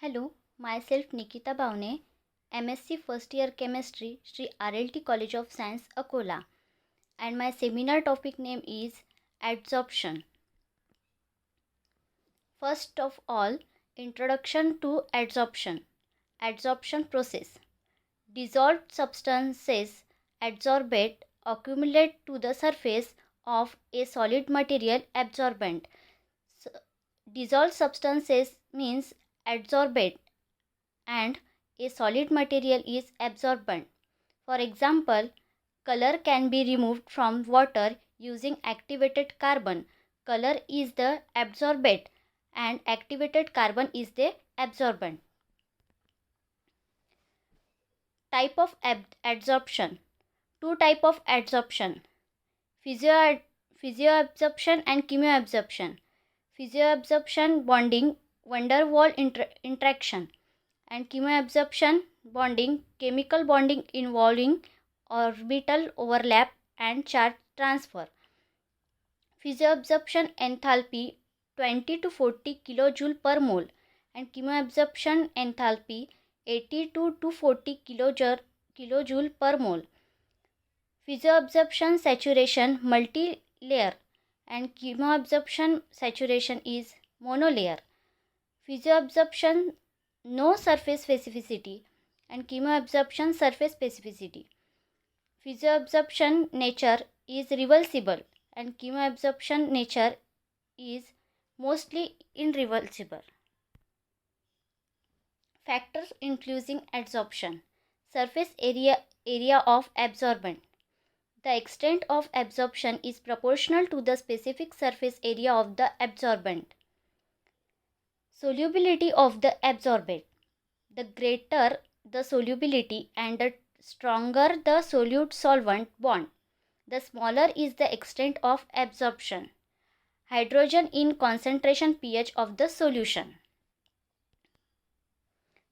Hello, myself Nikita Bhavne, MSc First Year Chemistry, Sri RLT College of Science, Akola, and my seminar topic name is Adsorption. First of all, introduction to adsorption. Adsorption process. Dissolved substances adsorbate accumulate to the surface of a solid material absorbent. So, dissolved substances means adsorbate and a solid material is absorbent. For example, color can be removed from water using activated carbon. Color is the absorbate and activated carbon is the absorbent. Type of adsorption. Two type of adsorption. Physioabsorption and chemoabsorption. Physioabsorption bonding van der Waals interaction and chemoabsorption bonding chemical bonding involving orbital overlap and charge transfer. Physioabsorption enthalpy 20 to 40 kJ per mole and chemoabsorption enthalpy 82 to 40 kJ per mole. Physioabsorption saturation multi-layer and chemoabsorption saturation is monolayer. Physioabsorption no surface specificity and chemoabsorption surface specificity. Physioabsorption nature is reversible and chemoabsorption nature is mostly irreversible. Factors influencing adsorption. Surface area of absorbent. The extent of absorption is proportional to the specific surface area of the absorbent. Solubility of the absorbate. The greater the solubility and the stronger the solute-solvent bond, the smaller is the extent of absorption. Hydrogen in concentration pH of the solution.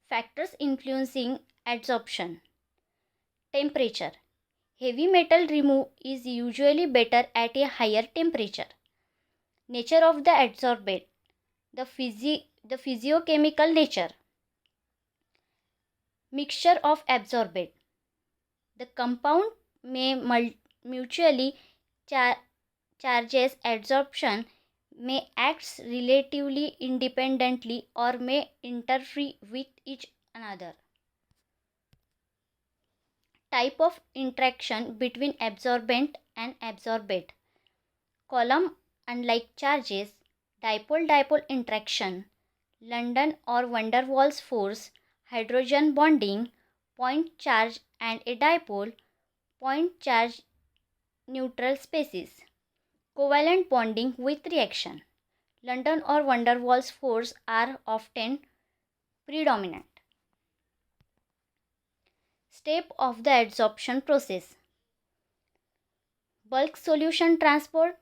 Factors influencing adsorption. Temperature. Heavy metal remove is usually better at a higher temperature. Nature of the adsorbate. The physiochemical nature. Mixture of absorbate. The compound may mutually charges adsorption, may act relatively independently or may interfere with each another. Type of interaction between absorbent and absorbate. Coulomb unlike charges, dipole-dipole interaction, London or van der Waals force, hydrogen bonding, point charge and a dipole, point charge neutral spaces. Covalent bonding with reaction. London or van der Waals force are often predominant. Step of the adsorption process. Bulk solution transport,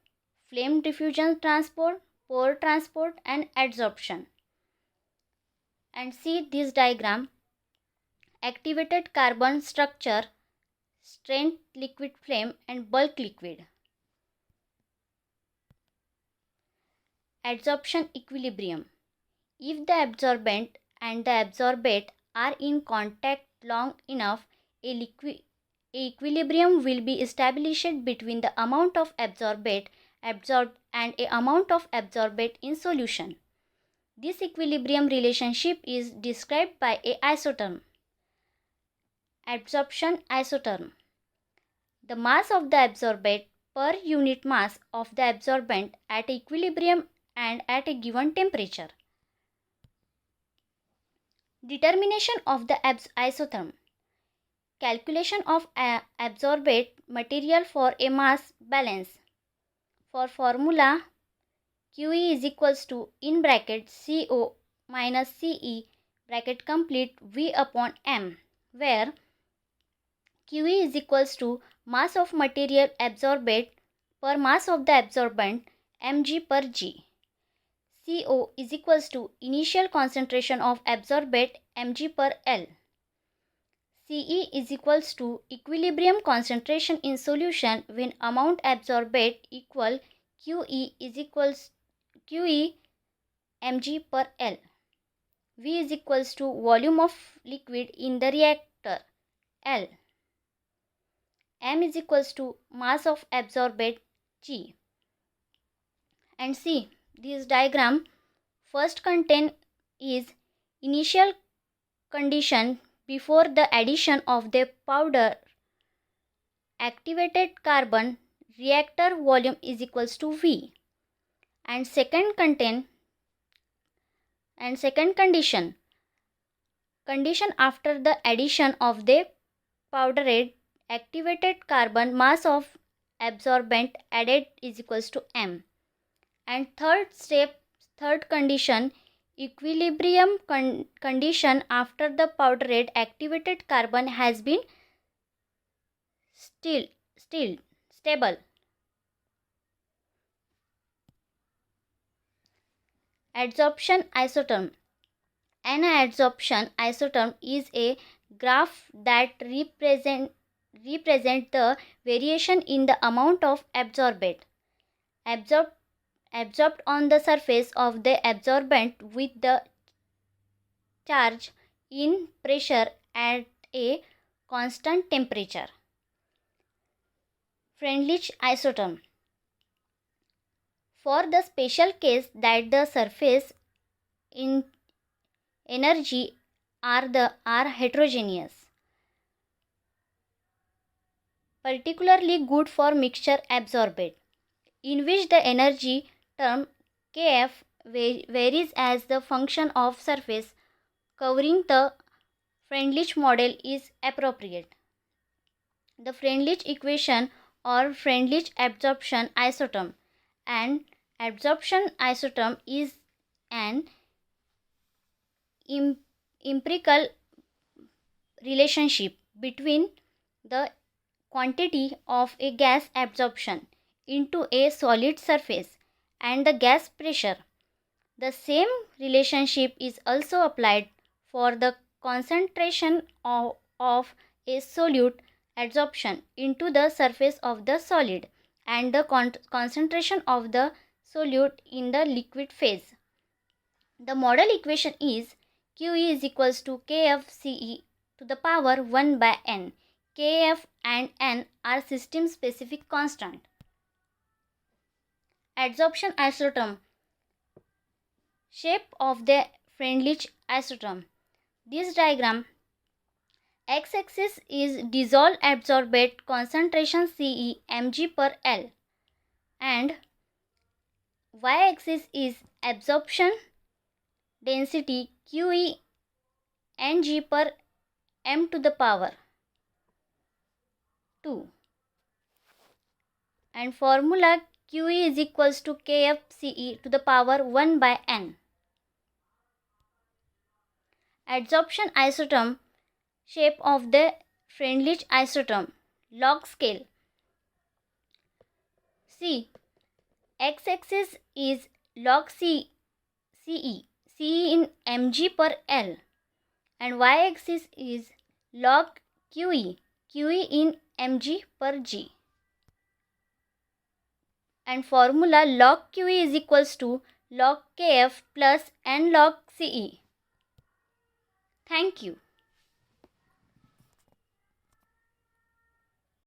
flame diffusion transport, pore transport and adsorption. And see this diagram. Activated carbon structure, strength liquid flame and bulk liquid. Adsorption equilibrium. If the absorbent and the absorbate are in contact long enough, a equilibrium will be established between the amount of absorbate absorbed and a amount of absorbate in solution. This equilibrium relationship is described by a isotherm. Adsorption isotherm. The mass of the absorbate per unit mass of the absorbent at equilibrium and at a given temperature. Determination of the isotherm. Calculation of absorbate material for a mass balance. For formula, QE is equals to in bracket CO minus CE bracket complete V upon M, where QE is equals to mass of material absorbate per mass of the absorbent mg per g. CO is equals to initial concentration of absorbate mg per L. Ce is equals to equilibrium concentration in solution when amount absorbate equal QE is equals QE mg per L. V is equals to volume of liquid in the reactor, L. M is equals to mass of absorbate, G. And see this diagram. First content is initial condition before the addition of the powder activated carbon. Reactor volume is equals to V. And second condition after the addition of the powdered activated carbon, mass of absorbent added is equals to M. And third condition, equilibrium condition after the powdered activated carbon has been stable. Adsorption isotherm. An adsorption isotherm is a graph that represent the variation in the amount of absorbate absorbed on the surface of the absorbent with the charge in pressure at a constant temperature. Freundlich isotherm. For the special case that the surface in energy are heterogeneous, particularly good for mixture absorbate, in which the energy term Kf varies as the function of surface covering. The Freundlich model is appropriate. The Freundlich equation or Freundlich absorption isotherm. An absorption isotherm is an empirical relationship between the quantity of a gas absorption into a solid surface and the gas pressure. The same relationship is also applied for the concentration of a solute adsorption into the surface of the solid and the concentration of the solute in the liquid phase. The model equation is QE is equals to KFCE to the power 1 by N. Kf and N are system specific constant. Adsorption isotherm. Shape of the Freundlich isotherm. This diagram, x-axis is dissolved absorbate concentration Ce mg per L and y-axis is absorption density QE Ng per m to the power 2. And formula QE is equals to KFCE to the power 1 by N. Adsorption isotherm. Shape of the Freundlich isotherm. Log scale. C. X-axis is log CE in mg per L and y-axis is log QE in mg per G. And formula log QE is equals to log Kf plus N log Ce. Thank you.